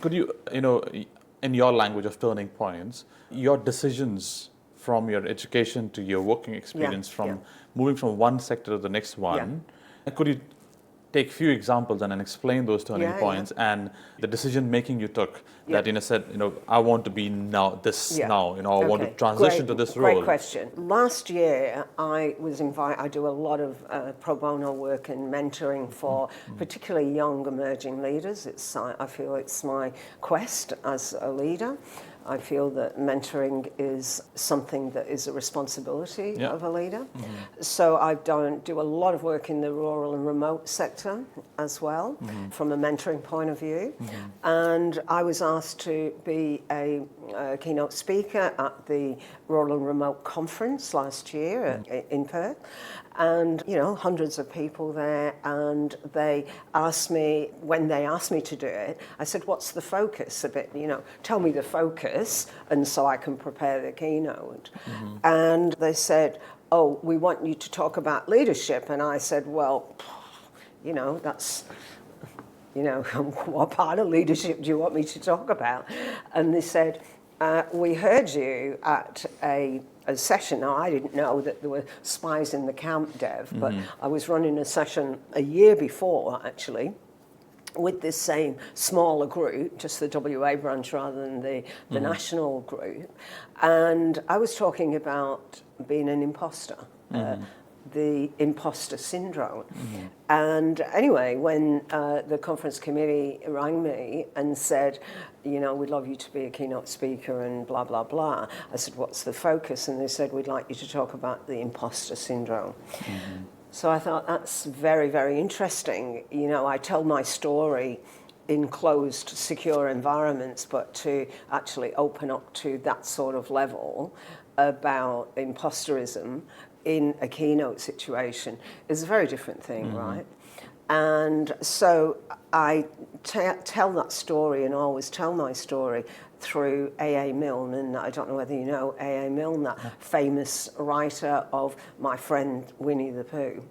Could you, in your language of turning points, your decisions from your education to your working experience, from moving from one sector to the next one, could you take few examples and then explain those turning points and the decision making you took that said, I want to be now now, I want to transition to this role? Great question. Last year I was invited, I do a lot of pro bono work and mentoring for particularly young emerging leaders. I feel it's my quest as a leader. I feel that mentoring is something that is a responsibility of a leader. So I do a lot of work in the rural and remote sector as well, from a mentoring point of view. And I was asked to be a keynote speaker at the Rural and Remote Conference last year in Perth. And, hundreds of people there, and they asked me, when they asked me to do it, I said, what's the focus? Tell me the focus, and so I can prepare the keynote. And they said, oh, we want you to talk about leadership. And I said, well, that's, what part of leadership do you want me to talk about? And they said, we heard you at a session. Now, I didn't know that there were spies in the camp, Dev, but I was running a session a year before, actually, with this same smaller group, just the WA branch rather than the national group. And I was talking about being an imposter. The Imposter Syndrome. And anyway, when the conference committee rang me and said, we'd love you to be a keynote speaker and blah, blah, blah, I said, what's the focus? And they said, we'd like you to talk about the Imposter Syndrome. So I thought, that's very, very interesting. I tell my story in closed, secure environments, but to actually open up to that sort of level about imposterism in a keynote situation is a very different thing, right? And so I tell that story and always tell my story through A.A. Milne, and I don't know whether you know A.A. Milne, that famous writer of My Friend Winnie the Pooh.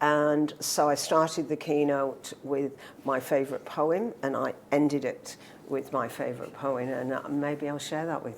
And so I started the keynote with my favourite poem, and I ended it with my favourite poem, and maybe I'll share that with you.